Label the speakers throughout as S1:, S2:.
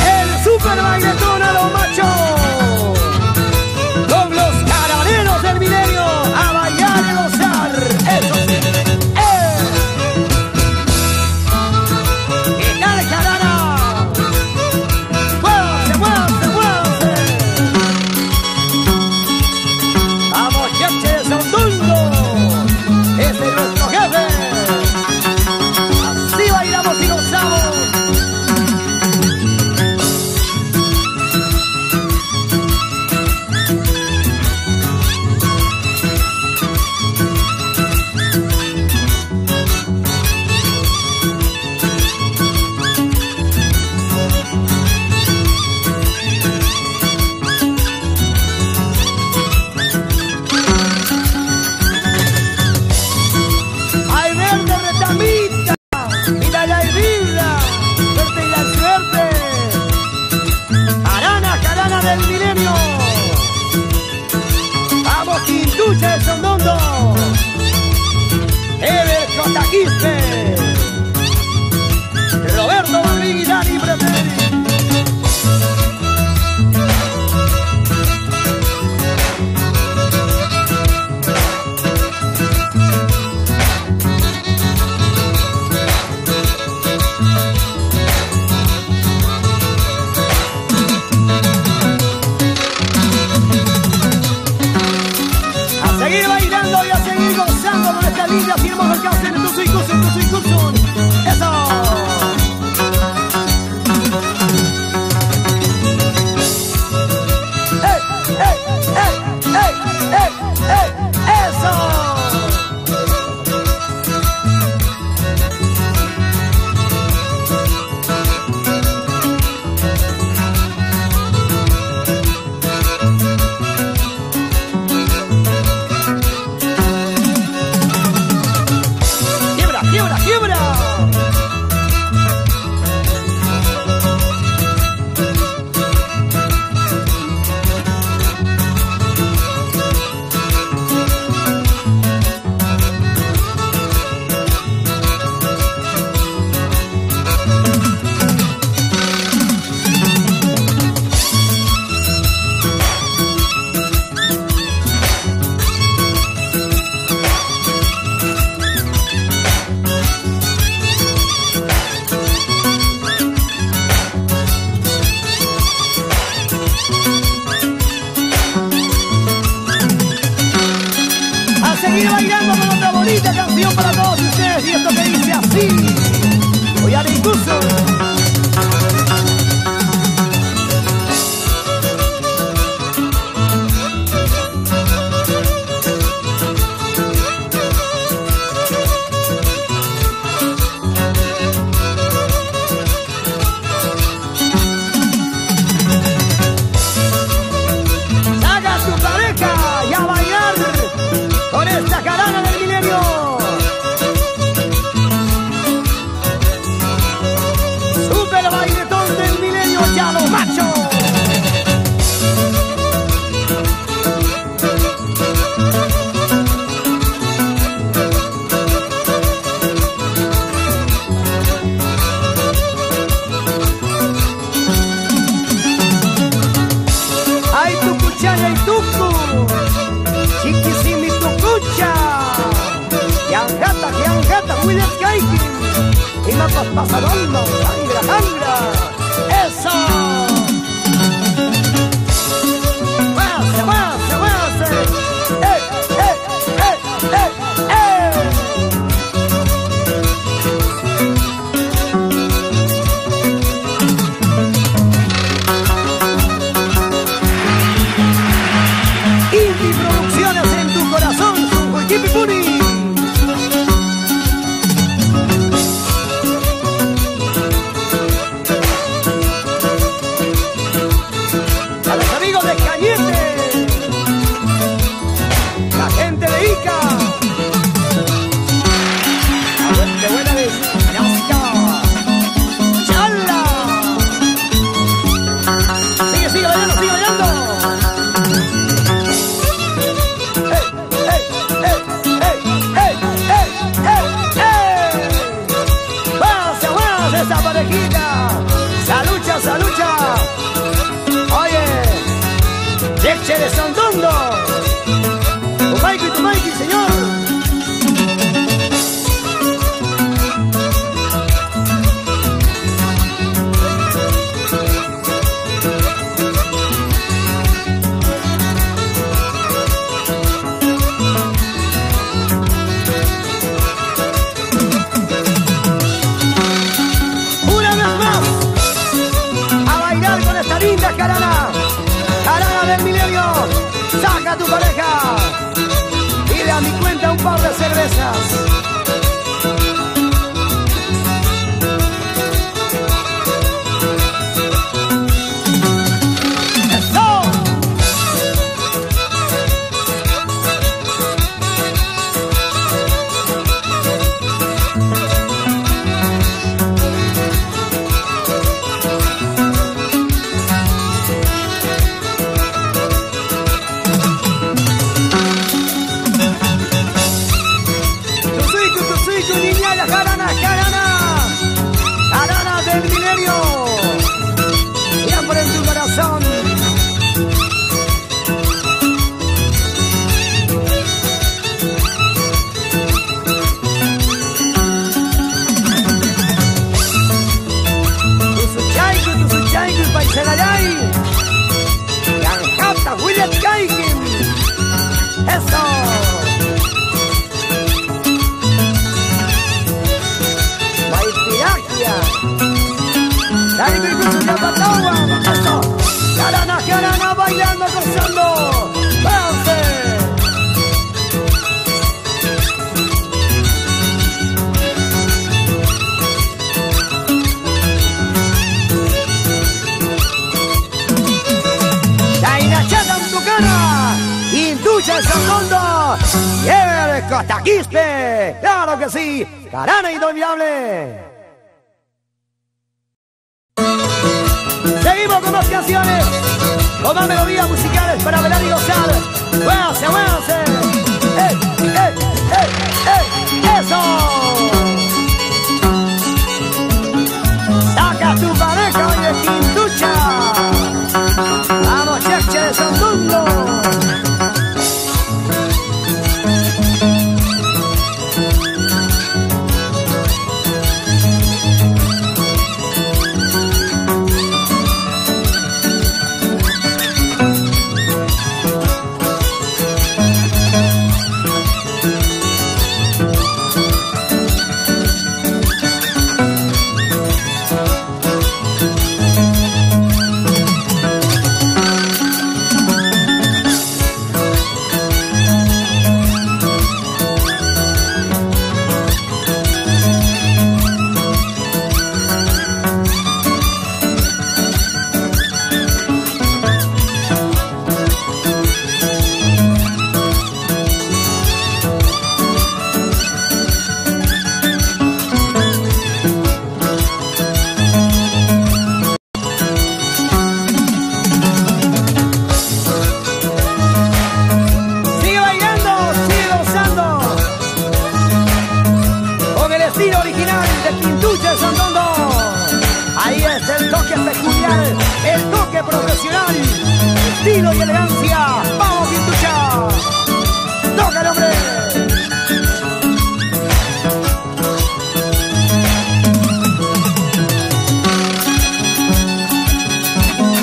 S1: El super bailetón a los machos, con los caraneros del milenio a bailar y gozar. Eso sí. ¿Qué tal, carana? ¡Muévanse, muévanse, muévanse! ¡Vamos, Cheche Sondundo! ¡Ese es nuestro jefe! ¡Así bailamos y gozamos! Del milenio, vamos Quintucha de Sondondo, Ever Cotaquiste, Roberto Balvin y Dani Preteri. Seguir bailando y a seguir gozando con esta linda firma del cáncer en tu incursión. ¡Eso! ¡Ey, ey, ey, ey, ey, ey! ¡Eso! ¡Quiebra, quiebra! Seguir bailando con otra bonita canción para todos ustedes, y esto que dice así. Voy a incluso. Saca tu pareja y a bailar con esta carana del milenio. Super bailetón del milenio, ya los machos. Ay, tu cuchara y tucu, chiquisimi tucucha, Yangata, William Kaiki, y mapas pasarondo, jangra, eso. Muévase, Inti Producciones en tu corazón, Sunjuikipi Puni. Mónica. Salucha, salucha. Oye, leche de Santondo. Tu Mikey, señor. Jarana del milenio, saca a tu pareja, pide a mi cuenta un par de cervezas. ¡Eso! Jarana del milenio, siempre en tu corazón. Tu suchaiku, paisanayay, yanjata, William Kaikin. Eso. Dale percuso de Apatagua, eso. Jarana, jarana, bailando, gozando. ¡Váyanse! La chata en tu cara, Quintucha en Santondo, y el Cotaquispe, claro que sí, Jarana inolvidable. Seguimos con más canciones, con más melodías musicales para bailar y gozar. ¡Muévanse, muévanse! ¡Eso! ¡Saca tu pareja, oye, Quintucha! ¡Vamos, Cheche de Santondo! Estilo y elegancia, vamos Quintucha, tócale hombre.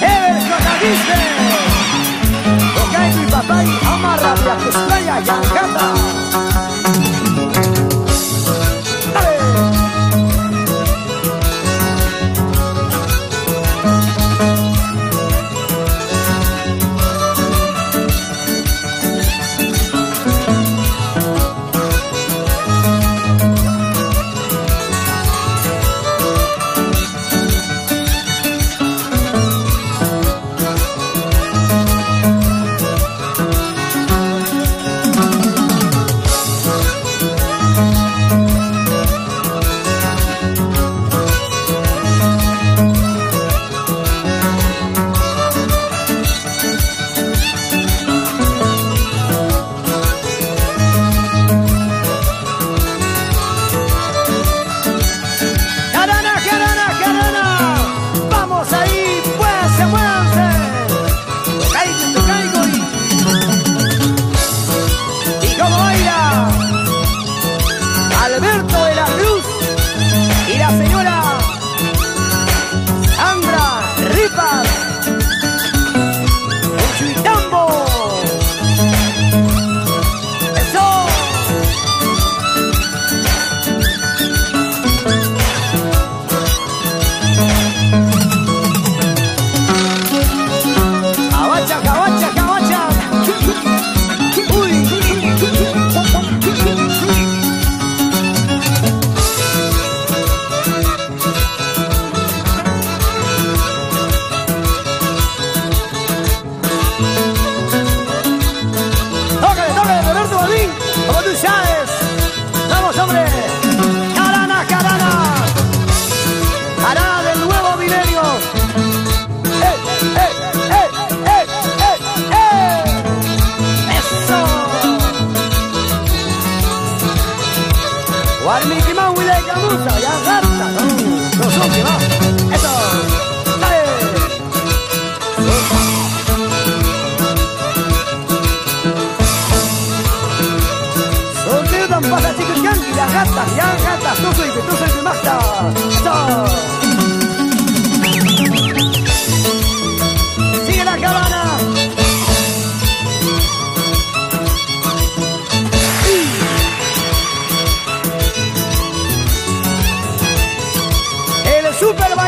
S1: El Cotaquispe, Tocaico y Papay, amarra la costalla y angata.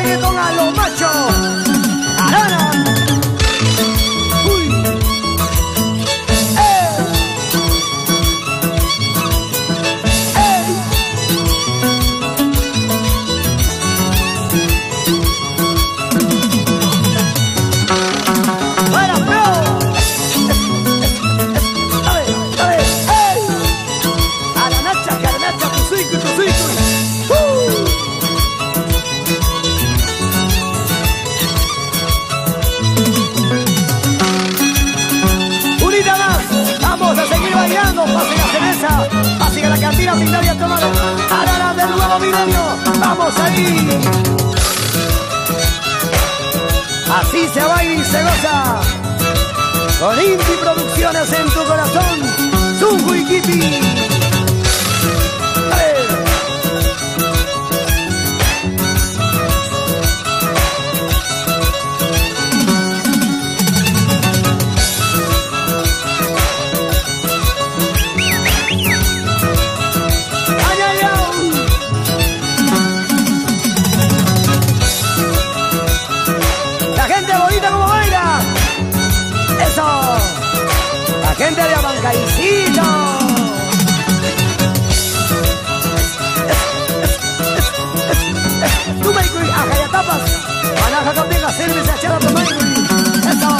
S1: bailetón a los machos. ¡Arana! ¡Uy! ¡Eh! ¡Eh! ¡Fuera, bro! ¡Dale! ¡Eh! A la nacha, carnacha, tu suico, tu suico. Vamos a seguir bailando, pasen la cerveza, pasen a la cantina a brindar y a tomar Arana del nuevo milenio. Vamos ahí. Así se baila y se goza. Con Inti Producciones en tu corazón, Zungo y Kitty. La gente de Abancaicito. Tú me dices, a Jayatapas, Manaja también a cerveza echada tu madre. Eso.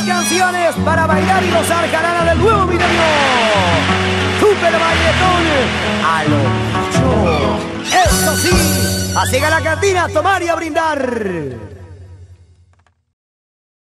S1: Canciones para bailar y gozar, Arana del nuevo milenio. Super bailetón a lo macho. Eso sí, así que a la cantina a tomar y a brindar.